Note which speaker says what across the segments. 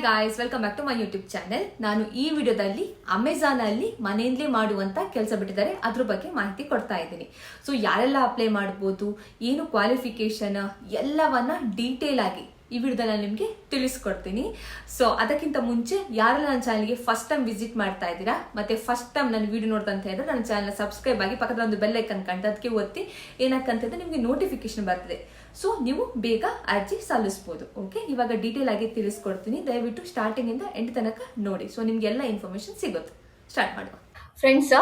Speaker 1: Guys, welcome back to my YouTube channel. ನಾನು ಈ ವಿಡಿಯೋದಲ್ಲಿ ಅಮೆಝಾನ್ ಅಲ್ಲಿ ಮನೆಯಲ್ಲೇ ಮಾಡುವಂತ ಕೆಲಸ ಬಿಟ್ಟಿದ್ದಾರೆ, ಅದ್ರ ಬಗ್ಗೆ ಮಾಹಿತಿ ಕೊಡ್ತಾ ಇದ್ದೀನಿ. ಸೊ ಯಾರೆಲ್ಲ ಅಪ್ಲೈ ಮಾಡ್ಬೋದು, ಏನು ಕ್ವಾಲಿಫಿಕೇಶನ್ ಎಲ್ಲವನ್ನ ಡೀಟೇಲ್ ಆಗಿ ಈ ವಿಡಿಯೋದಲ್ಲಿ ನಾನು ನಿಮಗೆ ತಿಳಿಸ್ಕೊಡ್ತೀನಿ. ಸೊ ಅದಕ್ಕಿಂತ ಮುಂಚೆ ಯಾರೆಲ್ಲ ನನ್ನ ಚಾನಲ್ಗೆ ಫಸ್ಟ್ ಟೈಮ್ ವಿಸಿಟ್ ಮಾಡ್ತಾ ಇದ್ದೀರಾ ಮತ್ತೆ ಫಸ್ಟ್ ಟೈಮ್ ನನ್ನ ವಿಡಿಯೋ ನೋಡ್ತಾ ಅಂತ ಹೇಳಿದ್ರೆ ನನ್ನ ಚಾನಲ್ ಸಬ್ಸ್ಕ್ರೈಬ್ ಆಗಿ ಪಕ್ಕದ ಒಂದು ಬೆಲ್ ಐಕನ್ ಕಾಣ್ತಾ ಅದಕ್ಕೆ ಒತ್ತಿ. ಏನಕ್ಕಂತಂದ್ರೆ ನಿಮಗೆ ನೋಟಿಫಿಕೇಶನ್ ಬರ್ತದೆ, ಸೊ ನೀವು ಬೇಗ ಅರ್ಜಿ ಸಲ್ಲಿಸಬಹುದು. ಓಕೆ, ಇವಾಗ ಡೀಟೇಲ್ ಆಗಿ ತಿಳಿಸ್ಕೊಡ್ತೀನಿ. ದಯವಿಟ್ಟು ಸ್ಟಾರ್ಟಿಂಗ್ ಇಂದ ಎಂಡ್ ತನಕ ನೋಡಿ, ಸೊ ನಿಮ್ಗೆ ಎಲ್ಲ ಇನ್ಫಾರ್ಮೇಶನ್ ಸಿಗುತ್ತೆ. ಸ್ಟಾರ್ಟ್ ಮಾಡುವ ಫ್ರೆಂಡ್ಸ್.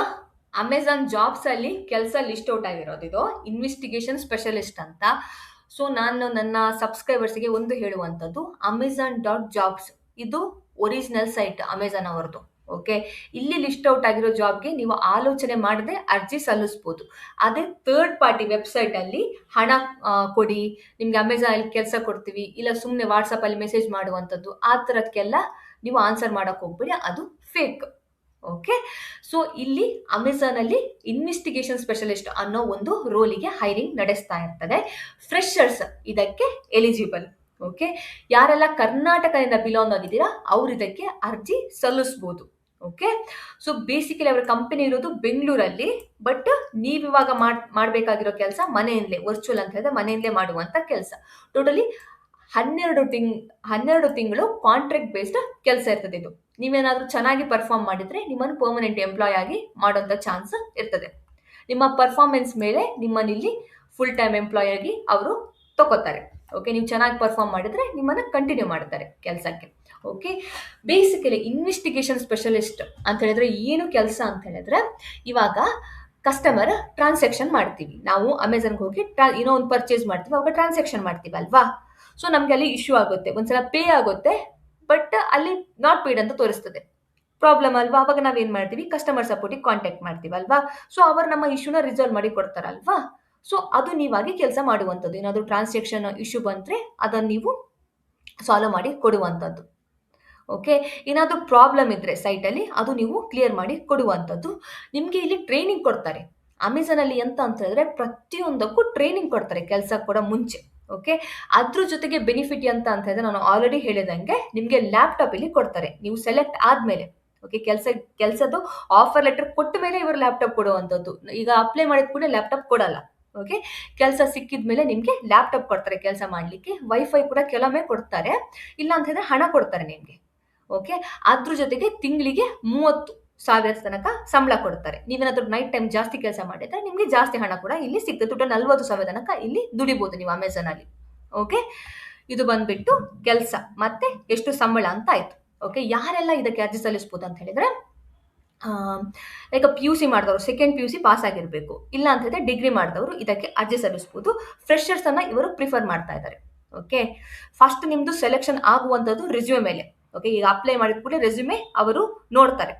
Speaker 1: ಅಮೆಝಾನ್ ಜಾಬ್ಸ್ ಅಲ್ಲಿ ಕೆಲಸ ಲಿಸ್ಟ್ ಔಟ್ ಆಗಿರೋದು ಇದು ಇನ್ವೆಸ್ಟಿಗೇಷನ್ ಸ್ಪೆಷಲಿಸ್ಟ್ ಅಂತ. ಸೊ ನಾನು ನನ್ನ ಸಬ್ಸ್ಕ್ರೈಬರ್ಸ್ಗೆ ಒಂದು ಹೇಳುವಂಥದ್ದು, Amazon.jobs ಇದು ಒರಿಜಿನಲ್ ಸೈಟ್ ಅಮೆಝಾನ್ ಅವರದು. ಓಕೆ, ಇಲ್ಲಿ ಲಿಸ್ಟ್ ಔಟ್ ಆಗಿರೋ ಜಾಬ್ಗೆ ನೀವು ಆಲೋಚನೆ ಮಾಡದೆ ಅರ್ಜಿ ಸಲ್ಲಿಸಬಹುದು. ಅದೇ ಥರ್ಡ್ ಪಾರ್ಟಿ ವೆಬ್ಸೈಟ್ ಅಲ್ಲಿ ಹಣ ಕೊಡಿ, ನಿಮ್ಗೆ ಅಮೆಝಾನ್ ಅಲ್ಲಿ ಕೆಲಸ ಕೊಡ್ತೀವಿ, ಇಲ್ಲ ಸುಮ್ಮನೆ ವಾಟ್ಸಪ್ ಅಲ್ಲಿ ಮೆಸೇಜ್ ಮಾಡುವಂಥದ್ದು, ಆ ಥರಕ್ಕೆಲ್ಲ ನೀವು ಆನ್ಸರ್ ಮಾಡಕ್ ಹೋಗ್ಬೇಡಿ, ಅದು ಫೇಕ್. ಓಕೆ, ಸೊ ಇಲ್ಲಿ ಅಮೆಝಾನ್ ಅಲ್ಲಿ ಇನ್ವೆಸ್ಟಿಗೇಷನ್ ಸ್ಪೆಷಲಿಸ್ಟ್ ಅನ್ನೋ ಒಂದು ರೋಲಿಗೆ ಹೈರಿಂಗ್ ನಡೆಸ್ತಾ ಇರ್ತದೆ. ಫ್ರೆಶರ್ಸ್ ಇದಕ್ಕೆ ಎಲಿಜಿಬಲ್. ಓಕೆ, ಯಾರೆಲ್ಲ ಕರ್ನಾಟಕದಿಂದ ಬಿಲಾಂಗ್ ಆಗಿದ್ದೀರಾ ಅವ್ರು ಇದಕ್ಕೆ ಅರ್ಜಿ ಸಲ್ಲಿಸಬಹುದು. ಓಕೆ, ಸೊ ಬೇಸಿಕಲಿ ಅವರ ಕಂಪನಿ ಇರೋದು ಬೆಂಗಳೂರಲ್ಲಿ, ಬಟ್ ನೀವಿವಾಗ ಮಾಡಬೇಕಾಗಿರೋ ಕೆಲಸ ಮನೆಯಲ್ಲೇ, ವರ್ಚುವಲ್ ಅಂತ ಹೇಳಿದ್ರೆ ಮನೆಯಲ್ಲೇ ಮಾಡುವಂತ ಕೆಲಸ. ಟೋಟಲಿ 12 ತಿಂಗಳು ಕಾಂಟ್ರಾಕ್ಟ್ ಬೇಸ್ಡ್ ಕೆಲಸ ಇರ್ತದೆ ಇದು. ನೀವೇನಾದ್ರೂ ಚೆನ್ನಾಗಿ ಪರ್ಫಾರ್ಮ್ ಮಾಡಿದ್ರೆ ನಿಮ್ಮನ್ನು ಪರ್ಮನೆಂಟ್ ಎಂಪ್ಲಾಯ್ ಆಗಿ ಮಾಡೋಂಥ ಚಾನ್ಸ್ ಇರ್ತದೆ. ನಿಮ್ಮ ಪರ್ಫಾರ್ಮೆನ್ಸ್ ಮೇಲೆ ನಿಮ್ಮನ್ನ ಇಲ್ಲಿ ಫುಲ್ ಟೈಮ್ ಎಂಪ್ಲಾಯ್ ಆಗಿ ಅವರು ತಗೋತಾರೆ. ಓಕೆ, ನೀವು ಚೆನ್ನಾಗಿ ಪರ್ಫಾರ್ಮ್ ಮಾಡಿದ್ರೆ ನಿಮ್ಮನ್ನ ಕಂಟಿನ್ಯೂ ಮಾಡ್ತಾರೆ ಕೆಲಸಕ್ಕೆ. ಓಕೆ, ಬೇಸಿಕಲಿ ಇನ್ವೆಸ್ಟಿಗೇಷನ್ ಸ್ಪೆಷಲಿಸ್ಟ್ ಅಂತ ಹೇಳಿದ್ರೆ ಏನು ಕೆಲಸ ಅಂತ ಹೇಳಿದ್ರೆ, ಇವಾಗ ಕಸ್ಟಮರ್ ಟ್ರಾನ್ಸಾಕ್ಷನ್ ಮಾಡ್ತೀವಿ ನಾವು ಅಮೆಝಾನ್ಗೆ ಹೋಗಿ, ಏನೋ ಒಂದು ಪರ್ಚೇಸ್ ಮಾಡ್ತೀವಿ, ಅವಾಗ ಟ್ರಾನ್ಸಾಕ್ಷನ್ ಮಾಡ್ತೀವಿ ಅಲ್ವಾ. ಸೊ ನಮ್ಗೆ ಅಲ್ಲಿ ಇಶ್ಯೂ ಆಗುತ್ತೆ, ಒಂದ್ಸಲ ಪೇ ಆಗುತ್ತೆ, ಬಟ್ ಅಲ್ಲಿ ನಾಟ್ ಪೇಡ್ ಅಂತ ತೋರಿಸ್ತದೆ. ಪ್ರಾಬ್ಲಮ್ ಅಲ್ವಾ. ಅವಾಗ ನಾವೇನ್ ಮಾಡ್ತೀವಿ, ಕಸ್ಟಮರ್ ಸಪೋರ್ಟಿಗೆ ಕಾಂಟ್ಯಾಕ್ಟ್ ಮಾಡ್ತೀವಿ ಅಲ್ವಾ. ಸೊ ಅವರು ನಮ್ಮ ಇಶ್ಯೂನ ರಿಸಾಲ್ವ್ ಮಾಡಿ ಕೊಡ್ತಾರಲ್ವಾ. ಸೊ ಅದು ನೀವಾಗಿ ಕೆಲಸ ಮಾಡುವಂಥದ್ದು. ಏನಾದರೂ ಟ್ರಾನ್ಸಾಕ್ಷನ್ ಇಶ್ಯೂ ಬಂದ್ರೆ ಅದನ್ನು ನೀವು ಸಾಲ್ವ್ ಮಾಡಿ ಕೊಡುವಂಥದ್ದು. ಓಕೆ, ಏನಾದರೂ ಪ್ರಾಬ್ಲಮ್ ಇದ್ರೆ ಸೈಟಲ್ಲಿ ಅದು ನೀವು ಕ್ಲಿಯರ್ ಮಾಡಿ ಕೊಡುವಂಥದ್ದು. ನಿಮಗೆ ಇಲ್ಲಿ ಟ್ರೈನಿಂಗ್ ಕೊಡ್ತಾರೆ ಅಮೆಝಾನ್ ಅಲ್ಲಿ. ಎಂತ ಅಂತ ಹೇಳಿದ್ರೆ ಪ್ರತಿಯೊಂದಕ್ಕೂ ಟ್ರೈನಿಂಗ್ ಕೊಡ್ತಾರೆ ಕೆಲಸ ಕೂಡ ಮುಂಚೆ. ಓಕೆ, ಅದ್ರ ಜೊತೆಗೆ ಬೆನಿಫಿಟ್ ಅಂತ ಹೇಳಿದ್ರೆ ನಾನು ಆಲ್ರೆಡಿ ಹೇಳಿದಂಗೆ ನಿಮಗೆ ಲ್ಯಾಪ್ಟಾಪ್ ಇಲ್ಲಿ ಕೊಡ್ತಾರೆ ನೀವು ಸೆಲೆಕ್ಟ್ ಆದ್ಮೇಲೆ. ಓಕೆ, ಕೆಲಸದ್ದು ಆಫರ್ ಲೆಟರ್ ಕೊಟ್ಟ ಮೇಲೆ ಇವರು ಲ್ಯಾಪ್ಟಾಪ್ ಕೊಡುವಂಥದ್ದು. ಈಗ ಅಪ್ಲೈ ಮಾಡಿದ ಕೂಡ ಲ್ಯಾಪ್ಟಾಪ್ ಕೊಡಲ್ಲ. ಓಕೆ, ಕೆಲಸ ಸಿಕ್ಕಿದ ಮೇಲೆ ನಿಮಗೆ ಲ್ಯಾಪ್ಟಾಪ್ ಕೊಡ್ತಾರೆ ಕೆಲಸ ಮಾಡಲಿಕ್ಕೆ. ವೈಫೈ ಕೂಡ ಕೆಲವೊಮ್ಮೆ ಕೊಡ್ತಾರೆ, ಇಲ್ಲ ಅಂತ ಹೇಳಿದ್ರೆ ಹಣ ಕೊಡ್ತಾರೆ ನಿಮಗೆ. ಓಕೆ, ಅದ್ರ ಜೊತೆಗೆ ತಿಂಗಳಿಗೆ 30,000 ತನಕ ಸಂಬಳ ಕೊಡ್ತಾರೆ. ನೀವೇನಾದ್ರೂ ನೈಟ್ ಟೈಮ್ ಜಾಸ್ತಿ ಕೆಲಸ ಮಾಡಿದ್ರೆ ನಿಮಗೆ ಜಾಸ್ತಿ ಹಣ ಕೂಡ ಇಲ್ಲಿ ಸಿಗ್ತದೆ. ಟೋಟಲ್ 40,000 ತನಕ ಇಲ್ಲಿ ದುಡಿಬಹುದು ನೀವು ಅಮೆಝಾನ್ ಅಲ್ಲಿ. ಓಕೆ, ಇದು ಬಂದ್ಬಿಟ್ಟು ಕೆಲಸ ಮತ್ತೆ ಎಷ್ಟು ಸಂಬಳ ಅಂತ ಆಯ್ತು. ಓಕೆ, ಯಾರೆಲ್ಲ ಇದಕ್ಕೆ ಅರ್ಜಿ ಸಲ್ಲಿಸಬಹುದು ಅಂತ ಹೇಳಿದ್ರೆ, ಲೈಕ್ PUC ಮಾಡಿದವರು, ಸೆಕೆಂಡ್ PUC ಪಾಸ್ ಆಗಿರಬೇಕು, ಇಲ್ಲ ಅಂತ ಹೇಳಿದ್ರೆ ಡಿಗ್ರಿ ಮಾಡಿದವರು ಇದಕ್ಕೆ ಅರ್ಜಿ ಸಲ್ಲಿಸಬಹುದು. ಫ್ರೆಶರ್ಸ್ ಅನ್ನ ಇವರು ಪ್ರಿಫರ್ ಮಾಡ್ತಾ ಇದ್ದಾರೆ. ಓಕೆ, ಫಸ್ಟ್ ನಿಮ್ದು ಸೆಲೆಕ್ಷನ್ ಆಗುವಂಥದ್ದು ರೆಸ್ಯೂಮೆ ಮೇಲೆ. ಓಕೆ, ಈಗ ಅಪ್ಲೈ ಮಾಡಿದ ಕೂಡ ರೆಸ್ಯೂಮೆ ಅವರು ನೋಡ್ತಾರೆ.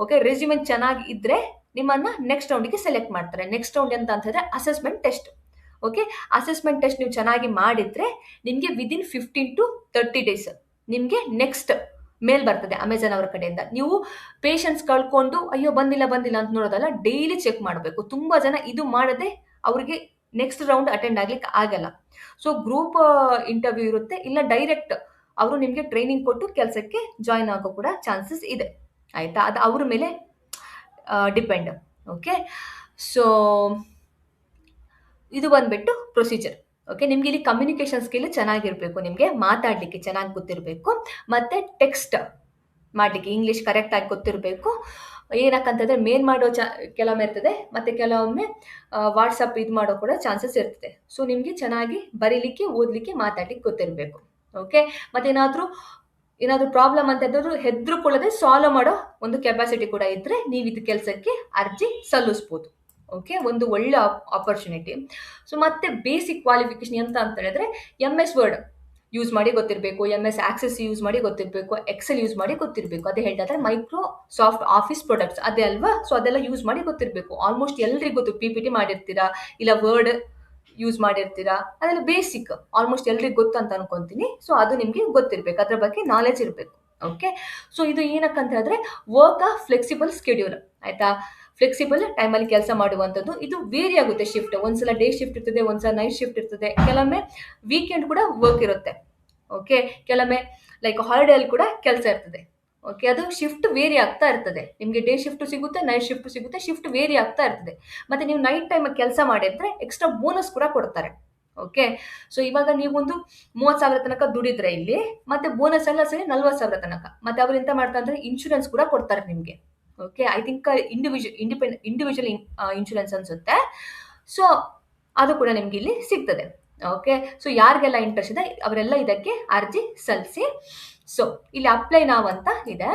Speaker 1: ಓಕೆ, ರೆಸ್ಯೂಮೆ ಚೆನ್ನಾಗಿ ಇದ್ರೆ ನಿಮ್ಮನ್ನ ನೆಕ್ಸ್ಟ್ ರೌಂಡ್ಗೆ ಸೆಲೆಕ್ಟ್ ಮಾಡ್ತಾರೆ. ನೆಕ್ಸ್ಟ್ ರೌಂಡ್ ಅಂತ ಹೇಳಿದ್ರೆ assessment test. Okay, assessment test ನೀವು ಚೆನ್ನಾಗಿ ಮಾಡಿದ್ರೆ ನಿಮಗೆ ವಿದಿನ್ 15 to 30 days ನಿಮಗೆ ನೆಕ್ಸ್ಟ್ ಮೇಲ್ ಬರ್ತದೆ ಅಮೆಝಾನ್ ಅವರ ಕಡೆಯಿಂದ. ನೀವು ಪೇಷನ್ಸ್ ಕಳ್ಕೊಂಡು ಅಯ್ಯೋ ಬಂದಿಲ್ಲ ಅಂತ ನೋಡೋದಲ್ಲ, ಡೈಲಿ ಚೆಕ್ ಮಾಡಬೇಕು. ತುಂಬಾ ಜನ ಇದು ಮಾಡದೆ ಅವರಿಗೆ ನೆಕ್ಸ್ಟ್ ರೌಂಡ್ ಅಟೆಂಡ್ ಆಗ್ಲಿಕ್ಕೆ ಆಗಲ್ಲ. ಸೊ ಗ್ರೂಪ್ ಇಂಟರ್ವ್ಯೂ ಇರುತ್ತೆ, ಇಲ್ಲ ಡೈರೆಕ್ಟ್ ಅವರು ನಿಮಗೆ ಟ್ರೈನಿಂಗ್ ಕೊಟ್ಟು ಕೆಲಸಕ್ಕೆ ಜಾಯಿನ್ ಆಗೋ ಕೂಡ ಚಾನ್ಸಸ್ ಇದೆ. ಆಯ್ತಾ, ಅದು ಅವ್ರ ಮೇಲೆ ಡಿಪೆಂಡ್. ಓಕೆ, ಸೊ ಇದು ಬಂದ್ಬಿಟ್ಟು ಪ್ರೊಸೀಜರ್. ಓಕೆ, ನಿಮ್ಗೆ ಇಲ್ಲಿ ಕಮ್ಯುನಿಕೇಶನ್ ಸ್ಕಿಲ್ ಚೆನ್ನಾಗಿರ್ಬೇಕು, ನಿಮಗೆ ಮಾತಾಡ್ಲಿಕ್ಕೆ ಚೆನ್ನಾಗಿ ಗೊತ್ತಿರಬೇಕು, ಮತ್ತೆ ಟೆಕ್ಸ್ಟ್ ಮಾಡ್ಲಿಕ್ಕೆ ಇಂಗ್ಲಿಷ್ ಕರೆಕ್ಟ್ ಆಗಿ ಗೊತ್ತಿರಬೇಕು. ಏನಕ್ಕಂತಂದ್ರೆ ಮೇಲ್ ಮಾಡೋ ಕೆಲವೊಮ್ಮೆ ಇರ್ತದೆ, ಮತ್ತೆ ಕೆಲವೊಮ್ಮೆ ವಾಟ್ಸಪ್ ಇದು ಮಾಡೋ ಕೂಡ ಚಾನ್ಸಸ್ ಇರ್ತದೆ. ಸೊ ನಿಮ್ಗೆ ಚೆನ್ನಾಗಿ ಬರೀಲಿಕ್ಕೆ, ಓದ್ಲಿಕ್ಕೆ, ಮಾತಾಡ್ಲಿಕ್ಕೆ ಗೊತ್ತಿರಬೇಕು. ಓಕೆ, ಮತ್ತೆ ಏನಾದ್ರೂ ಪ್ರಾಬ್ಲಮ್ ಅಂತ ಹೇಳಿದ್ರು ಹೆದ್ರುಕೊಳ್ಳದೆ ಸಾಲ್ವ್ ಮಾಡೋ ಒಂದು ಕೆಪಾಸಿಟಿ ಕೂಡ ಇದ್ರೆ ನೀವು ಇದು ಕೆಲಸಕ್ಕೆ ಅರ್ಜಿ ಸಲ್ಲಿಸಬಹುದು. ಓಕೆ, ಒಂದು ಒಳ್ಳೆ ಆಪರ್ಚುನಿಟಿ. ಸೊ ಮತ್ತೆ ಬೇಸಿಕ್ ಕ್ವಾಲಿಫಿಕೇಶನ್ ಎಂತ ಅಂತ ಹೇಳಿದ್ರೆ MS ವರ್ಡ್ ಯೂಸ್ ಮಾಡಿ ಗೊತ್ತಿರಬೇಕು, MS ಆಕ್ಸೆಸ್ ಯೂಸ್ ಮಾಡಿ ಗೊತ್ತಿರಬೇಕು, ಎಕ್ಸೆಲ್ ಯೂಸ್ ಮಾಡಿ ಗೊತ್ತಿರಬೇಕು. ಅದೇ ಹೇಳ್ತಾರೆ ಮೈಕ್ರೋಸಾಫ್ಟ್ ಆಫೀಸ್ ಪ್ರಾಡಕ್ಟ್ಸ್ ಅದೇ ಅಲ್ವಾ. ಸೊ ಅದೆಲ್ಲ ಯೂಸ್ ಮಾಡಿ ಗೊತ್ತಿರಬೇಕು. ಆಲ್ಮೋಸ್ಟ್ ಎಲ್ರಿಗೂ ಗೊತ್ತು, PPT ಮಾಡಿರ್ತೀರಾ, ಇಲ್ಲ ವರ್ಡ್ ಯೂಸ್ ಮಾಡಿರ್ತೀರಾ, ಅದೆಲ್ಲ ಬೇಸಿಕ್ ಆಲ್ಮೋಸ್ಟ್ ಎಲ್ರಿಗೂ ಗೊತ್ತು ಅಂತ ಅನ್ಕೊಂತೀನಿ. ಸೊ ಅದು ನಿಮ್ಗೆ ಗೊತ್ತಿರ್ಬೇಕು, ಅದ್ರ ಬಗ್ಗೆ ನಾಲೆಜ್ ಇರಬೇಕು. ಓಕೆ, ಸೊ ಇದು ಏನಕ್ಕಂತ ಹೇಳಿದ್ರೆ ವರ್ಕ್ ಫ್ಲೆಕ್ಸಿಬಲ್ ಸ್ಕೆಡ್ಯೂಲ್. ಆಯ್ತಾ, ಫ್ಲೆಕ್ಸಿಬಲ್ ಟೈಮಲ್ಲಿ ಕೆಲಸ ಮಾಡುವಂಥದ್ದು. ಇದು ವೇರಿ ಆಗುತ್ತೆ ಶಿಫ್ಟ್. ಒಂದ್ಸಲ ಡೇ ಶಿಫ್ಟ್ ಇರ್ತದೆ, ಒಂದ್ಸಲ ನೈಟ್ ಶಿಫ್ಟ್ ಇರ್ತದೆ, ಕೆಲವೊಮ್ಮೆ ವೀಕೆಂಡ್ ಕೂಡ ವರ್ಕ್ ಇರುತ್ತೆ. ಓಕೆ, ಕೆಲವೊಮ್ಮೆ ಲೈಕ್ ಹಾಲಿಡೇ ಅಲ್ಲಿ ಕೂಡ ಕೆಲಸ ಇರ್ತದೆ. ಓಕೆ, ಅದು ಶಿಫ್ಟ್ ವೇರಿ ಆಗ್ತಾ ಇರ್ತದೆ. ನಿಮಗೆ ಡೇ ಶಿಫ್ಟ್ ಸಿಗುತ್ತೆ, ನೈಟ್ ಶಿಫ್ಟ್ ಸಿಗುತ್ತೆ, ಶಿಫ್ಟ್ ವೇರಿ ಆಗ್ತಾ ಇರ್ತದೆ. ಮತ್ತೆ ನೀವು ನೈಟ್ ಟೈಮ್ ಕೆಲಸ ಮಾಡಿದ್ರೆ ಎಕ್ಸ್ಟ್ರಾ ಬೋನಸ್ ಕೂಡ ಕೊಡ್ತಾರೆ. ಓಕೆ, ಸೊ ಇವಾಗ ನೀವೊಂದು 30,000 ತನಕ ದುಡಿದ್ರೆ ಇಲ್ಲಿ, ಮತ್ತೆ ಬೋನಸ್ ಎಲ್ಲ ಸೇರಿ 40,000 ತನಕ. ಮತ್ತೆ ಅವ್ರು ಎಂತ ಮಾಡ್ತಾರೆ ಅಂದ್ರೆ ಇನ್ಶೂರೆನ್ಸ್ ಕೂಡ ಕೊಡ್ತಾರೆ ನಿಮ್ಗೆ. Okay, I think individual insurance ಅನ್ಸುತ್ತೆ. ಸೊ ಅದು ಕೂಡ ನಿಮ್ಗೆ ಇಲ್ಲಿ ಸಿಗ್ತದೆ. ಓಕೆ, ಸೊ ಯಾರಿಗೆಲ್ಲ ಇಂಟ್ರೆಸ್ಟ್ ಇದೆ ಅವರೆಲ್ಲ ಇದಕ್ಕೆ ಅರ್ಜಿ ಸಲ್ಲಿಸಿ. ಸೊ ಇಲ್ಲಿ ಅಪ್ಲೈ ನಾವ್ ಅಂತ ಇದೆ.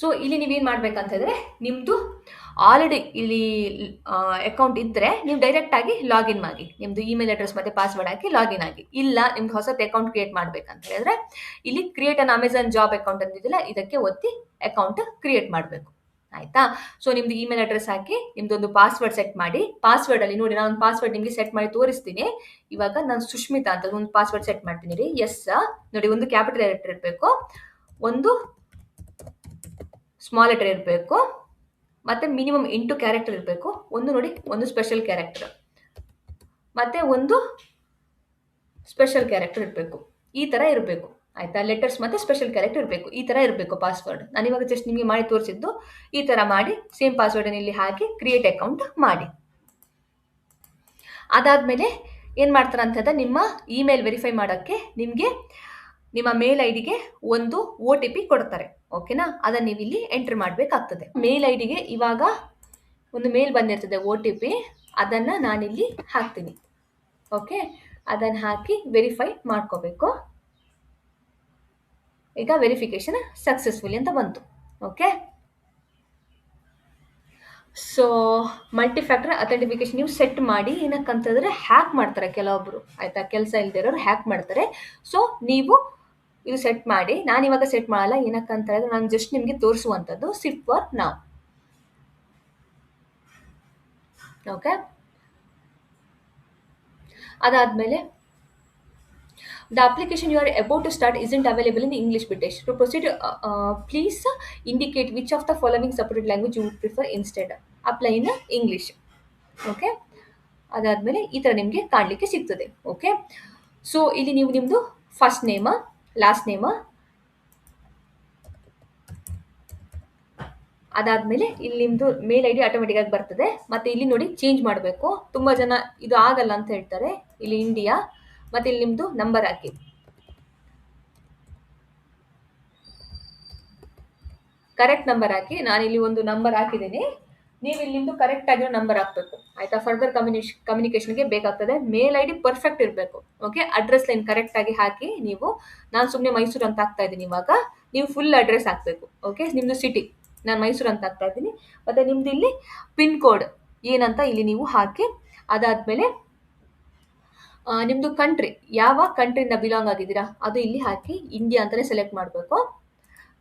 Speaker 1: ಸೊ ಇಲ್ಲಿ ನೀವೇನ್ ಮಾಡ್ಬೇಕಂತ ಹೇಳಿದ್ರೆ, ನಿಮ್ದು ಆಲ್ರೆಡಿ ಇಲ್ಲಿ ಅಕೌಂಟ್ ಇದ್ರೆ ನೀವು ಡೈರೆಕ್ಟ್ ಆಗಿ ಲಾಗಿನ್ ಮಾಡಿ, ನಿಮ್ದು ಇಮೇಲ್ ಅಡ್ರೆಸ್ ಮತ್ತೆ ಪಾಸ್ವರ್ಡ್ ಹಾಕಿ ಲಾಗಿನ್ ಆಗಿ. ಇಲ್ಲ ನಿಮ್ದು ಹೊಸ ಅಕೌಂಟ್ ಕ್ರಿಯೇಟ್ ಮಾಡ್ಬೇಕಂತ ಹೇಳಿದ್ರೆ ಇಲ್ಲಿ create an Amazon job account ಅಂತಿದಿಲ್ಲ, ಇದಕ್ಕೆ ಒತ್ತಿ ಅಕೌಂಟ್ ಕ್ರಿಯೇಟ್ ಮಾಡಬೇಕು. ಆಯ್ತಾ? ಸೊ ನಿಮ್ದು ಇಮೇಲ್ ಅಡ್ರೆಸ್ ಹಾಕಿ ನಿಮ್ದೊಂದು ಪಾಸ್ವರ್ಡ್ ಸೆಟ್ ಮಾಡಿ. ಪಾಸ್ವರ್ಡ್ ಅಲ್ಲಿ ನೋಡಿ, ನಾನು ಪಾಸ್ವರ್ಡ್ ನಿಮ್ಗೆ ಸೆಟ್ ಮಾಡಿ ತೋರಿಸ್ತೀನಿ. ಇವಾಗ ನಾನು ಸುಷ್ಮಿತಾ ಅಂತ ಒಂದು ಪಾಸ್ವರ್ಡ್ ಸೆಟ್ ಮಾಡ್ತೀನಿ ರೀ. ಎಸ್ ನೋಡಿ, ಒಂದು ಕ್ಯಾಪಿಟಲ್ ಲೆಟರ್ ಇರಬೇಕು, ಒಂದು ಸ್ಮಾಲ್ ಲೆಟರ್ ಇರಬೇಕು, ಮತ್ತೆ ಮಿನಿಮಮ್ 8 ಕ್ಯಾರೆಕ್ಟರ್ ಇರಬೇಕು. ಒಂದು ನೋಡಿ, ಒಂದು ಸ್ಪೆಷಲ್ ಕ್ಯಾರೆಕ್ಟರ್, ಮತ್ತೆ ಒಂದು ಸ್ಪೆಷಲ್ ಕ್ಯಾರೆಕ್ಟರ್ ಇರಬೇಕು. ಈ ತರ ಇರಬೇಕು. ಆಯ್ತಾ? ಲೆಟರ್ಸ್ ಮತ್ತೆ ಸ್ಪೆಷಲ್ ಕ್ಯಾರೆಕ್ಟರ್ ಇರಬೇಕು. ಈ ತರ ಇರಬೇಕು ಪಾಸ್ವರ್ಡ್. ನಾನು ಇವಾಗ ಜಸ್ಟ್ ನಿಮಗೆ ಮಾಡಿ ತೋರಿಸಿದ್ದು. ಈ ತರ ಮಾಡಿ ಸೇಮ್ ಪಾಸ್ವರ್ಡ್ ಇಲ್ಲಿ ಹಾಕಿ ಕ್ರಿಯೇಟ್ ಅಕೌಂಟ್ ಮಾಡಿ. ಅದಾದ್ಮೇಲೆ ಏನ್ ಮಾಡ್ತಾರೆ ಅಂತಂದ್ರೆ, ನಿಮ್ಮ ಇಮೇಲ್ ವೆರಿಫೈ ಮಾಡೋಕ್ಕೆ ನಿಮಗೆ ನಿಮ್ಮ ಮೇಲ್ ಐಡಿಗೆ ಒಂದು OTP ಕೊಡ್ತಾರೆ. ಓಕೆನಾ? ಅದನ್ನ ನೀವು ಇಲ್ಲಿ ಎಂಟರ್ ಮಾಡಬೇಕಾಗ್ತದೆ. ಮೇಲ್ ಐಡಿಗೆ ಇವಾಗ ಒಂದು ಮೇಲ್ ಬಂದಿರ್ತದೆ OTP, ಅದನ್ನ ನಾನಿಲ್ಲಿ ಹಾಕ್ತೀನಿ. ಓಕೆ, ಅದನ್ನ ಹಾಕಿ ವೆರಿಫೈ ಮಾಡ್ಕೋಬೇಕು. ಈಗ ವೆರಿಫಿಕೇಶನ್ ಸಕ್ಸಸ್ಫುಲಿ ಅಂತ ಬಂತು. ಓಕೆ, ಸೊ ಮಲ್ಟಿ ಫ್ಯಾಕ್ಟರ್ ಅಥೆಂಟಿಫಿಕೇಶನ್ ನೀವು ಸೆಟ್ ಮಾಡಿ. ಏನಕ್ಕಂತಂದ್ರೆ ಹ್ಯಾಕ್ ಮಾಡ್ತಾರೆ ಕೆಲವೊಬ್ರು. ಆಯ್ತಾ? ಕೆಲಸ ಇಲ್ದಿರೋರು ಹ್ಯಾಕ್ ಮಾಡ್ತಾರೆ. ಸೊ ನೀವು ಇದು ಸೆಟ್ ಮಾಡಿ. ನಾನು ಇವಾಗ ಸೆಟ್ ಮಾಡಲ್ಲ. ಏನಕ್ಕಂತ ಹೇಳಿದ್ರೆ ನಾನು ಜಸ್ಟ್ ನಿಮಗೆ ತೋರಿಸುವಂಥದ್ದು. ಸಿಟ್ ಫಾರ್ ನಾವ್. ಓಕೆ, ಅದಾದ್ಮೇಲೆ the application you are about to start isn't available in English British. To proceed, please indicate which of the following supported language you would prefer instead. Apply in English. Okay, ಅದಾದ್ಮೇಲೆ ಈ ಥರ ನಿಮಗೆ ಕಾಣಲಿಕ್ಕೆ ಸಿಗ್ತದೆ. Okay, so ಇಲ್ಲಿ ನೀವು ನಿಮ್ಮದು first ನೇಮ, last ನೇಮ, ಅದಾದ್ಮೇಲೆ ಇಲ್ಲಿ ನಿಮ್ಮದು ಮೇಲ್ ಐಡಿ ಆಟೋಮೆಟಿಕ್ ಆಗಿ ಬರ್ತದೆ. ಮತ್ತೆ ಇಲ್ಲಿ ನೋಡಿ ಚೇಂಜ್ ಮಾಡಬೇಕು. ತುಂಬ ಜನ ಇದು ಆಗಲ್ಲ ಅಂತ ಹೇಳ್ತಾರೆ. ಇಲ್ಲಿ ಇಂಡಿಯಾ, ಮತ್ತೆ ಇಲ್ಲಿ ನಿಮ್ಮದು ನಂಬರ್ ಹಾಕಿ. ಕರೆಕ್ಟ್ ನಂಬರ್ ಹಾಕಿ. ನಾನು ಇಲ್ಲಿ ಒಂದು ನಂಬರ್ ಹಾಕಿದ್ದೀನಿ. ನೀವು ಇಲ್ಲಿ ನಿಮ್ಮದು ಕರೆಕ್ಟ್ ಆಗಿರೋ ನಂಬರ್ ಹಾಕಬೇಕು. ಆಯ್ತಾ? ಫರ್ದರ್ ಕಮ್ಯುನಿಕೇಶನ್ಗೆ ಬೇಕಾಗ್ತದೆ. ಮೇಲ್ ಐಡಿ ಪರ್ಫೆಕ್ಟ್ ಇರಬೇಕು. ಓಕೆ, ಅಡ್ರೆಸ್ ಲೈನ್ ಕರೆಕ್ಟ್ ಆಗಿ ಹಾಕಿ. ನೀವು, ನಾನು ಸುಮ್ಮನೆ ಮೈಸೂರು ಅಂತ ಹಾಕ್ತಾ ಇದ್ದೀನಿ. ಇವಾಗ ನೀವು ಫುಲ್ ಅಡ್ರೆಸ್ ಹಾಕಬೇಕು. ಓಕೆ, ನಿಮ್ಮದು ಸಿಟಿ, ನಾನು ಮೈಸೂರು ಅಂತ ಹಾಕ್ತಾ ಇದ್ದೀನಿ. ಮತ್ತೆ ನಿಮ್ದು ಇಲ್ಲಿ ಪಿನ್ ಕೋಡ್ ಏನಂತ ಇಲ್ಲಿ ನೀವು ಹಾಕಿ. ಅದಾದ್ಮೇಲೆ ನಿಮ್ಮದು ಕಂಟ್ರಿ, ಯಾವ ಕಂಟ್ರಿಯಿಂದ ಬಿಲಾಂಗ್ ಆಗಿದ್ದೀರಾ ಅದು ಇಲ್ಲಿ ಹಾಕಿ. ಇಂಡಿಯಾ ಅಂತಲೇ ಸೆಲೆಕ್ಟ್ ಮಾಡಬೇಕು.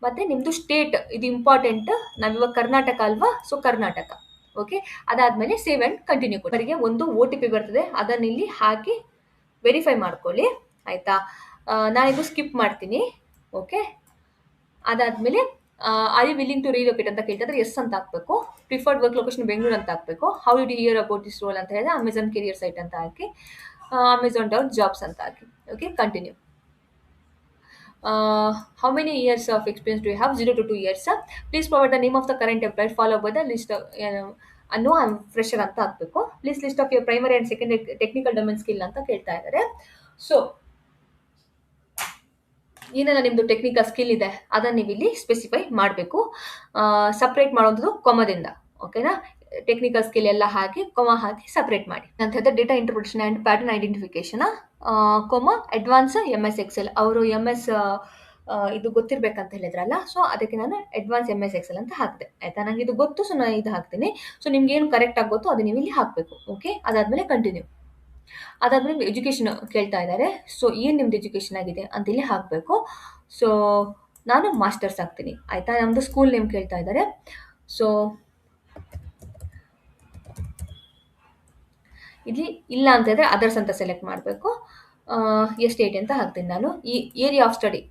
Speaker 1: ಮತ್ತೆ ನಿಮ್ಮದು ಸ್ಟೇಟ್, ಇದು ಇಂಪಾರ್ಟೆಂಟ್. ನಾವಿವಾಗ ಕರ್ನಾಟಕ ಅಲ್ವಾ? ಸೊ ಕರ್ನಾಟಕ. ಓಕೆ, ಅದಾದ್ಮೇಲೆ ಸೇವ್ ಆ್ಯಂಡ್ ಕಂಟಿನ್ಯೂ. ಅವರಿಗೆ ಒಂದು OTP ಬರ್ತದೆ, ಅದನ್ನ ಇಲ್ಲಿ ಹಾಕಿ ವೆರಿಫೈ ಮಾಡ್ಕೊಳ್ಳಿ. ಆಯ್ತಾ? ನಾನಿದು ಸ್ಕಿಪ್ ಮಾಡ್ತೀನಿ. ಓಕೆ, ಅದಾದ್ಮೇಲೆ are you willing to relocate ಅಂತ ಕೇಳ್ತಿದ್ರೆ ಎಸ್ ಅಂತ ಹಾಕಬೇಕು. ಪ್ರಿಫರ್ಡ್ ವರ್ಕ್ ಲೊಕೇಶನ್ ಬೆಂಗಳೂರು ಅಂತ ಹಾಕಬೇಕು. How did you hear about this role ಅಂತ ಹೇಳಿದ್ರೆ ಅಮೆಝಾನ್ ಕೆರಿಯರ್ ಸೈಟ್ ಅಂತ ಹಾಕಿ. Amazon.jobs ಅಂತ ಹಾಕಿ. Okay, continue. How many years of experience do you have? 0 to 2 years. Please provide the name of the current employer followed by the list of no, I'm fresher ಅಂತ ಹಾಕಬೇಕು. Please list of your primary and secondary technical domain skill ಅಂತ ಕೇಳ್ತಾ ಇದ್ದಾರೆ. So ಏನೆಲ್ಲ ನಿಮ್ಮದು technical skill ಇದೆ ಅದನ್ನು ನೀವು ಇಲ್ಲಿ ಸ್ಪೆಸಿಫೈ ಮಾಡಬೇಕು. ಸಪ್ರೇಟ್ ಮಾಡೋದು ಕೊಮದಿಂದ. ಓಕೆನಾ? ಟೆಕ್ನಿಕಲ್ ಸ್ಕಿಲ್ ಎಲ್ಲ ಹಾಕಿ ಕೊಮ ಹಾಕಿ ಸಪ್ರೇಟ್ ಮಾಡಿ. ಅಂತ ಹೇಳಿದ್ರೆ data interpretation and pattern identification ಕೊಮ advance MS Excel. ಅವರು MS ಇದು ಗೊತ್ತಿರಬೇಕಂತ ಹೇಳಿದ್ರಲ್ಲ, ಸೊ ಅದಕ್ಕೆ ನಾನು ಅಡ್ವಾನ್ಸ್ MS Excel ಅಂತ ಹಾಕಿದೆ. ಆಯ್ತಾ? ನನಗೆ ಇದು ಗೊತ್ತು, ಸೊ ನಾನು ಇದು ಹಾಕ್ತೀನಿ. ಸೊ ನಿಮ್ಗೆ ಏನು ಕರೆಕ್ಟ್ ಆಗಿ ಗೊತ್ತು ಅದು ನೀವು ಇಲ್ಲಿ ಹಾಕಬೇಕು. ಓಕೆ, ಅದಾದ್ಮೇಲೆ ಕಂಟಿನ್ಯೂ. ಅದಾದ್ಮೇಲೆ ಎಜುಕೇಶನ್ ಕೇಳ್ತಾ ಇದ್ದಾರೆ. ಸೊ ಏನು ನಿಮ್ದು ಎಜುಕೇಶನ್ ಆಗಿದೆ ಅಂತ ಇಲ್ಲಿ ಹಾಕಬೇಕು. ಸೊ ನಾನು ಮಾಸ್ಟರ್ಸ್ ಹಾಕ್ತೀನಿ. ಆಯ್ತಾ? ನಮ್ಮದು ಸ್ಕೂಲ್ ನೇಮ್ ಕೇಳ್ತಾ ಇದ್ದಾರೆ. ಸೊ ಇಲ್ಲಿ ಇಲ್ಲ ಅಂತ ಇದ್ರೆ ಅದರ್ಸ್ ಅಂತ ಸೆಲೆಕ್ಟ್ ಮಾಡಬೇಕು. ಎಸ್ಟೇಟ್ ಅಂತ ಹಾಕ್ತೀನಿ ನಾನು. ಈ ಏರಿಯಾ ಆಫ್ ಸ್ಟಡಿ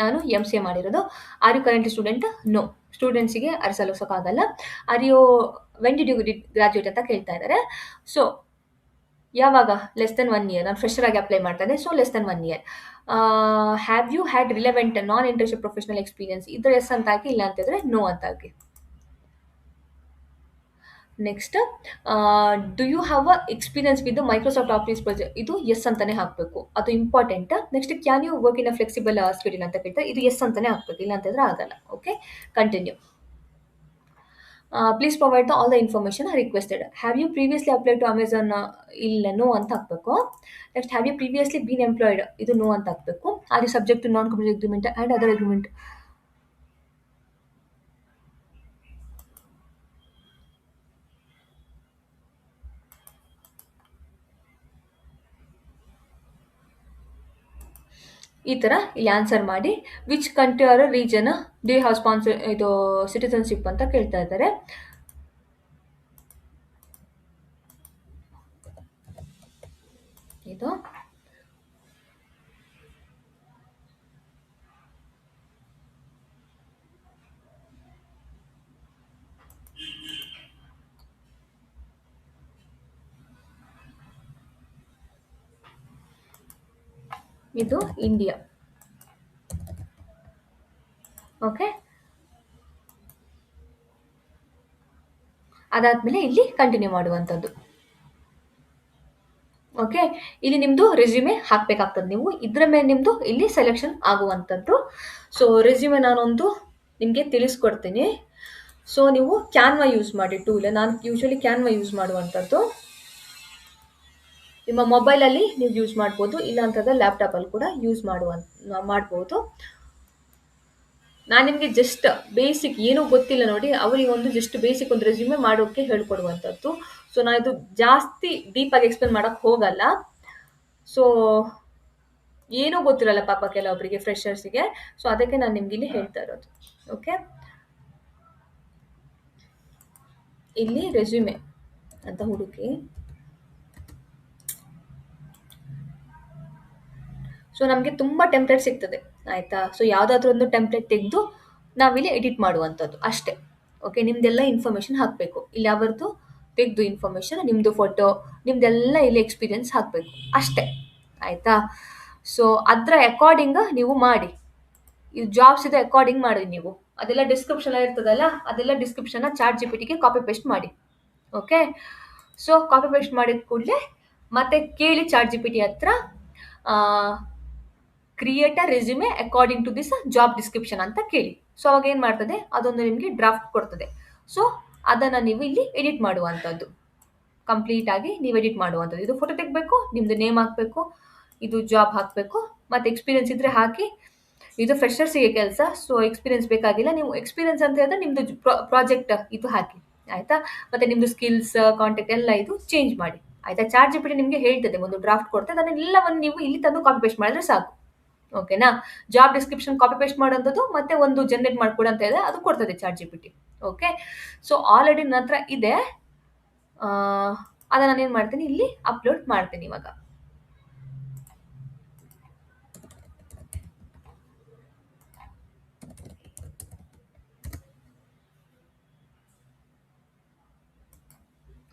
Speaker 1: ನಾನು MCA ಮಾಡಿರೋದು. Are you current student? No, ಸ್ಟೂಡೆಂಟ್ಸಿಗೆ ಅರಿಸಲಿಸೋಕ್ಕಾಗಲ್ಲ. Are you when did you graduate ಅಂತ ಕೇಳ್ತಾ ಇದ್ದಾರೆ. ಸೊ ಯಾವಾಗ? Less than 1 year. ನಾನು ಫ್ರೆಷರ್ ಆಗಿ ಅಪ್ಲೈ ಮಾಡ್ತಾಯಿದ್ದೆ. So, less than 1 year. Have you had relevant non internship professional experience ಇದ್ರೆ ಯೆಸ್ ಅಂತ ಹಾಕಿ, ಇಲ್ಲ ಅಂತಿದ್ರೆ ನೋ ಅಂತ ಹಾಕಿ. Next do you have a experience with Microsoft Office project ಇದು ಯೆಸ್ ಅಂತಾನೆ ಹಾಕಬೇಕು. ಅದು important. Next can you work in a flexible schedule ಅಂತ ಕೇಳ್ತಾರೆ. ಇದು ಯೆಸ್ ಅಂತಾನೆ ಹಾಕಬೇಕು. ಇಲ್ಲ ಅಂತಂದ್ರೆ ಆಗಲ್ಲ. Okay. Continue. Please provide all the information requested. Have you previously applied to Amazon ಇಲ್ಲ ನೋ ಅಂತ ಹಾಕಬೇಕು. Next have you previously been employed ಇದು ನೋ ಅಂತ ಹಾಕಬೇಕು. Are you subject to non complete agreement and other agreement. ಈ ಥರ ಇಲ್ಲಿ answer ಮಾಡಿ. Which country or region do you have sponsor ಇದು ಸಿಟಿಸನ್ಶಿಪ್ ಅಂತ ಕೇಳ್ತಾ ಇದ್ದಾರೆ. ಇದು ಇದು ಇಂಡಿಯಾ. ಓಕೆ. ಅದಾದ್ಮೇಲೆ ಇಲ್ಲಿ ಕಂಟಿನ್ಯೂ ಮಾಡುವಂಥದ್ದು. ಓಕೆ. ಇಲ್ಲಿ ನಿಮ್ಮದು ರೆಸ್ಯೂಮೆ ಹಾಕಬೇಕಾಗ್ತದೆ ನೀವು. ಇದರ ಮೇಲೆ ನಿಮ್ಮದು ಇಲ್ಲಿ ಸೆಲೆಕ್ಷನ್ ಆಗುವಂಥದ್ದು. ಸೊ, ರೆಸ್ಯೂಮೆ ನಾನೊಂದು ನಿಮಗೆ ತಿಳಿಸ್ಕೊಡ್ತೀನಿ. ಸೊ, ನೀವು ಕ್ಯಾನ್ವಾ ಯೂಸ್ ಮಾಡಿ ಟೂಲ್. ನಾನು ಯೂಶ್ವಲಿ ಕ್ಯಾನ್ವಾ ಯೂಸ್ ಮಾಡುವಂಥದ್ದು. ನಿಮ್ಮ ಮೊಬೈಲಲ್ಲಿ ನೀವು ಯೂಸ್ ಮಾಡ್ಬೋದು. ಇಲ್ಲ ಅಂತಂದ್ರೆ ಲ್ಯಾಪ್ಟಾಪಲ್ಲಿ ಕೂಡ ಯೂಸ್ ಮಾಡ್ಬೋದು. ನಾನು ನಿಮಗೆ ಜಸ್ಟ್ ಬೇಸಿಕ್ ಏನೂ ಗೊತ್ತಿಲ್ಲ ನೋಡಿ, ಅವರಿಗೆ ಒಂದು ಜಸ್ಟ್ ಬೇಸಿಕ್ ಒಂದು ರೆಸ್ಯೂಮೆ ಮಾಡೋಕ್ಕೆ ಹೇಳ್ಕೊಡುವಂಥದ್ದು. ಸೊ, ನಾನು ಇದು ಜಾಸ್ತಿ ಡೀಪಾಗಿ ಎಕ್ಸ್ಪ್ಲೇನ್ ಮಾಡೋಕ್ಕೆ ಹೋಗಲ್ಲ. ಸೊ, ಏನೂ ಗೊತ್ತಿರಲ್ಲ ಪಾಪ ಕೆಲವೊಬ್ಬರಿಗೆ, ಫ್ರೆಷರ್ಸಿಗೆ. ಸೊ, ಅದಕ್ಕೆ ನಾನು ನಿಮ್ಗೆ ಇಲ್ಲಿ ಹೇಳ್ತಾ ಇರೋದು. ಓಕೆ. ಇಲ್ಲಿ ರೆಸ್ಯೂಮೆ ಅಂತ ಹುಡುಕಿ. ಸೊ, ನಮಗೆ ತುಂಬ ಟೆಂಪ್ಲೇಟ್ ಸಿಗ್ತದೆ. ಆಯಿತಾ? ಸೊ, ಯಾವುದಾದ್ರೂ ಒಂದು ಟೆಂಪ್ಲೇಟ್ ತೆಗೆದು ನಾವಿಲ್ಲಿ ಎಡಿಟ್ ಮಾಡುವಂಥದ್ದು ಅಷ್ಟೇ. ಓಕೆ. ನಿಮ್ಮದೆಲ್ಲ ಇನ್ಫಾರ್ಮೇಷನ್ ಹಾಕಬೇಕು. ಇಲ್ಲಿ ಅವರದ್ದು ತೆಗೆದು ಇನ್ಫಾರ್ಮೇಷನ್, ನಿಮ್ಮದು ಫೋಟೋ, ನಿಮ್ಮದೆಲ್ಲ ಇಲ್ಲಿ ಎಕ್ಸ್ಪೀರಿಯನ್ಸ್ ಹಾಕಬೇಕು ಅಷ್ಟೇ. ಆಯಿತಾ? ಸೊ, ಅದರ ಅಕಾರ್ಡಿಂಗ್ ನೀವು ಮಾಡಿ. ಈ ಜಾಬ್ಸ್ ಇದೆ ಅಕಾರ್ಡಿಂಗ್ ಮಾಡಿ ನೀವು. ಅದೆಲ್ಲ ಡಿಸ್ಕ್ರಿಪ್ಷನ್ ಇರ್ತದಲ್ಲ, ಅದೆಲ್ಲ ಡಿಸ್ಕ್ರಿಪ್ಷನ್ನ ಚಾಟ್ ಜಿಪಿಟಿಗೆ ಕಾಪಿ ಪೇಸ್ಟ್ ಮಾಡಿ. ಓಕೆ. ಸೊ, ಕಾಪಿ ಪೇಸ್ಟ್ ಮಾಡಿದ ಕೂಡಲೇ ಮತ್ತೆ ಕೇಳಿ ಚಾಟ್ ಜಿಪಿಟಿ ಹತ್ರ create a resume according to this job description ಅಂತ ಕೇಳಿ. ಸೊ, ಅವಾಗ ಏನು ಮಾಡ್ತದೆ, ಅದೊಂದು ನಿಮಗೆ ಡ್ರಾಫ್ಟ್ ಕೊಡ್ತದೆ. ಸೊ, ಅದನ್ನು ನೀವು ಇಲ್ಲಿ ಎಡಿಟ್ ಮಾಡುವಂಥದ್ದು. ಕಂಪ್ಲೀಟ್ ಆಗಿ ನೀವು ಎಡಿಟ್ ಮಾಡುವಂಥದ್ದು. ಇದು ಫೋಟೋ ತೆಗಬೇಕು, ನಿಮ್ಮದು ನೇಮ್ ಹಾಕಬೇಕು, ಇದು ಜಾಬ್ ಹಾಕಬೇಕು, ಮತ್ತು ಎಕ್ಸ್ಪೀರಿಯನ್ಸ್ ಇದ್ದರೆ ಹಾಕಿ. ಇದು ಫ್ರೆಷರ್ಸಿಗೆ ಕೆಲಸ. ಸೊ, ಎಕ್ಸ್ಪೀರಿಯನ್ಸ್ ಬೇಕಾಗಿಲ್ಲ. ನೀವು ಎಕ್ಸ್ಪೀರಿಯನ್ಸ್ ಅಂತ ಹೇಳಿದ್ರೆ ನಿಮ್ಮದು ಪ್ರಾಜೆಕ್ಟ್ ಇದು ಹಾಕಿ. ಆಯಿತಾ? ಮತ್ತು ನಿಮ್ಮದು ಸ್ಕಿಲ್ಸ್, ಕಾಂಟ್ಯಾಕ್ಟ್ ಎಲ್ಲ ಇದು ಚೇಂಜ್ ಮಾಡಿ. ಆಯಿತಾ? ಚಾಟ್ ಜಿಪಿಟಿ ನಿಮಗೆ ಹೇಳ್ತದೆ, ಒಂದು ಡ್ರಾಫ್ಟ್ ಕೊಡ್ತದೆ. ಅದನ್ನೆಲ್ಲವನ್ನು ನೀವು ಇಲ್ಲಿ ತಂದು ಕಾಪಿ ಪೇಸ್ಟ್ ಮಾಡಿದ್ರೆ ಸಾಕು. ಓಕೆನಾ? ಜಾಬ್ ಡಿಸ್ಕ್ರಿಪ್ಷನ್ ಕಾಪಿ ಪೇಸ್ಟ್ ಮಾಡೋಂಥದ್ದು ಮತ್ತೆ ಒಂದು ಜನರೇಟ್ ಮಾಡಿಕೊಡು ಅಂತ ಇದೆ, ಅದು ಕೊಡ್ತದೆ chat GPT. Okay. So, already ನನ್ನ ಹತ್ರ ಇದೆ. ಅದನ್ನು ನಾನೇನು ಮಾಡ್ತೀನಿ, ಇಲ್ಲಿ ಅಪ್ಲೋಡ್ ಮಾಡ್ತೀನಿ ಇವಾಗ.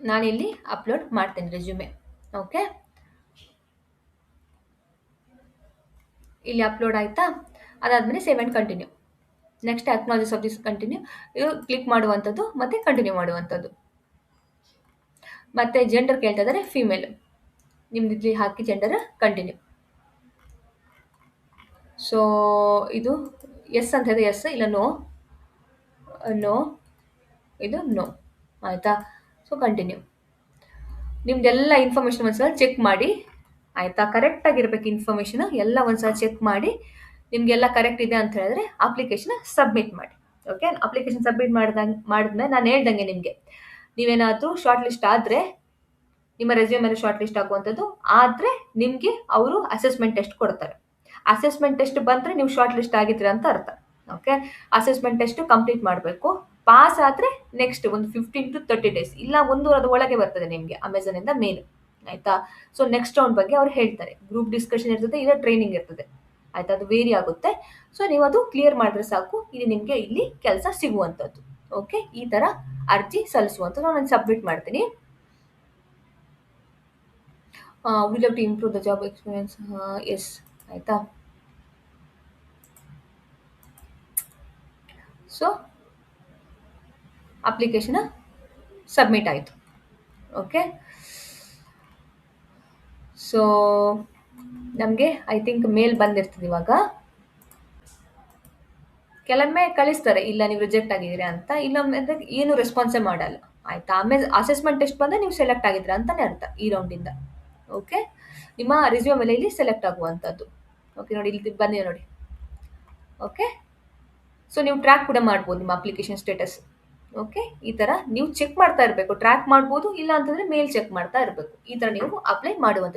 Speaker 1: ನಾನಿಲ್ಲಿ ಅಪ್ಲೋಡ್ ಮಾಡ್ತೀನಿ ರೆಸ್ಯೂಮೆ. ಓಕೆ. ಇಲ್ಲಿ ಅಪ್ಲೋಡ್ ಆಯಿತಾ? ಅದಾದಮೇಲೆ save and continue. Next acknowledge of this continue. ಇದು ಕ್ಲಿಕ್ ಮಾಡುವಂಥದ್ದು ಮತ್ತು ಕಂಟಿನ್ಯೂ ಮಾಡುವಂಥದ್ದು. ಮತ್ತು ಜೆಂಡರ್ ಕೇಳ್ತಾ ಇದ್ದಾರೆ, ಫೀಮೇಲ್. ನಿಮ್ದು ಇಲ್ಲಿ ಹಾಕಿ ಜೆಂಡರ್, ಕಂಟಿನ್ಯೂ. ಸೊ, ಇದು ಎಸ್ ಅಂತ ಇದೆ, ಎಸ್. ಇಲ್ಲ ನೋ, ನೋ, ಇದು ನೋ. ಆಯಿತಾ? So, continue. ನಿಮ್ದೆಲ್ಲ ಇನ್ಫಾರ್ಮೇಷನ್ ಒಂದ್ಸಲ ಚೆಕ್ ಮಾಡಿ. ಆಯಿತಾ? ಕರೆಕ್ಟಾಗಿರ್ಬೇಕು ಇನ್ಫಾರ್ಮೇಷನ್ ಎಲ್ಲ ಒಂದ್ಸಲ ಚೆಕ್ ಮಾಡಿ. ನಿಮಗೆಲ್ಲ ಕರೆಕ್ಟ್ ಇದೆ ಅಂತ ಹೇಳಿದ್ರೆ ಅಪ್ಲಿಕೇಶನ್ ಸಬ್ಮಿಟ್ ಮಾಡಿ. ಓಕೆ. ಅಪ್ಲಿಕೇಶನ್ ಸಬ್ಮಿಟ್ ಮಾಡಿದ್ಮೇಲೆ ನಾನು ಹೇಳ್ದಂಗೆ ನಿಮಗೆ ನೀವೇನಾದರೂ ಶಾರ್ಟ್ ಲಿಸ್ಟ್ ಆದರೆ, ನಿಮ್ಮ ರೆಸ್ಯೂಮ್ ಮೇಲೆ ಶಾರ್ಟ್ ಲಿಸ್ಟ್ ಆಗುವಂಥದ್ದು ಆದರೆ ನಿಮಗೆ ಅವರು ಅಸೆಸ್ಮೆಂಟ್ ಟೆಸ್ಟ್ ಕೊಡ್ತಾರೆ. ಅಸೆಸ್ಮೆಂಟ್ ಟೆಸ್ಟ್ ಬಂದರೆ ನೀವು ಶಾರ್ಟ್ ಲಿಸ್ಟ್ ಆಗಿದ್ದೀರ ಅಂತ ಅರ್ಥ. ಓಕೆ. ಅಸೆಸ್ಮೆಂಟ್ ಟೆಸ್ಟ್ ಕಂಪ್ಲೀಟ್ ಮಾಡಬೇಕು. ಪಾಸ್ ಆದರೆ ನೆಕ್ಸ್ಟ್ ಒಂದು 15 to 30 ಡೇಸ್, ಇಲ್ಲ 1 ವಾರದ ಒಳಗೆ ಬರ್ತದೆ ನಿಮಗೆ ಅಮೆಝಾನಿಂದ ಮೇಲ್. ಆಯಿತಾ? ಸೊ, ನೆಕ್ಸ್ಟ್ ರೌಂಡ್ ಬಗ್ಗೆ ಅವ್ರು ಹೇಳ್ತಾರೆ. ಗ್ರೂಪ್ ಡಿಸ್ಕಷನ್ ಇರ್ತದೆ, ಇಲ್ಲ ಟ್ರೈನಿಂಗ್ ಇರ್ತದೆ. ಆಯಿತಾ? ಅದು ವೇರಿ ಆಗುತ್ತೆ. ಸೊ, ನೀವು ಅದು ಕ್ಲಿಯರ್ ಮಾಡಿದ್ರೆ ಸಾಕು, ಇಲ್ಲಿ ನಿಮಗೆ ಇಲ್ಲಿ ಕೆಲಸ ಸಿಗುವಂಥದ್ದು. ಓಕೆ. ಈ ಥರ ಅರ್ಜಿ ಸಲ್ಲಿಸುವಂಥದ್ದು ನಾನು ಸಬ್ಮಿಟ್ ಮಾಡ್ತೀನಿ. Would love to improve the job experience. Yes ಆಯಿತಾ. ಸೊ ಅಪ್ಲಿಕೇಶನ್ ಸಬ್ಮಿಟ್ ಆಯಿತು. ಓಕೆ. ಸೊ ನಮಗೆ ಐ ಥಿಂಕ್ ಮೇಲ್ ಬಂದಿರ್ತದೆ ಇವಾಗ. ಕೆಲವೊಮ್ಮೆ ಕಳಿಸ್ತಾರೆ ಇಲ್ಲ ನೀವು ರಿಜೆಕ್ಟ್ ಆಗಿದ್ದೀರಾ ಅಂತ, ಇಲ್ಲೊಮ್ಮೆ ಏನು ರೆಸ್ಪಾನ್ಸೇ ಮಾಡಲ್ಲ. ಆಯ್ತಾ. ಆಮೇಲೆ ಅಸೆಸ್ಮೆಂಟ್ ಟೆಸ್ಟ್ ಬಂದರೆ ನೀವು ಸೆಲೆಕ್ಟ್ ಆಗಿದ್ದೀರಾ ಅಂತಾನೆ ಅರ್ಥ ಈ ರೌಂಡಿಂದ. ಓಕೆ. ನಿಮ್ಮ ರಿಸ್ಯೂಮ್ ಮೇಲೆ ಇಲ್ಲಿ ಸೆಲೆಕ್ಟ್ ಆಗುವಂಥದ್ದು. ಓಕೆ ನೋಡಿ ಇಲ್ಲಿ ಬಂದಿದೆ ನೋಡಿ. ಓಕೆ. ಸೊ ನೀವು ಟ್ರ್ಯಾಕ್ ಕೂಡ ಮಾಡ್ಬೋದು ನಿಮ್ಮ ಅಪ್ಲಿಕೇಶನ್ ಸ್ಟೇಟಸ್. ಓಕೆ. ಈ ಥರ ನೀವು ಚೆಕ್ ಮಾಡ್ತಾ ಇರಬೇಕು. ಟ್ರ್ಯಾಕ್ ಮಾಡ್ಬೋದು, ಇಲ್ಲ ಅಂತಂದರೆ ಮೇಲ್ ಚೆಕ್ ಮಾಡ್ತಾ ಇರಬೇಕು. ಈ ಥರ ನೀವು ಅಪ್ಲೈ ಮಾಡುವಂಥದ್ದು.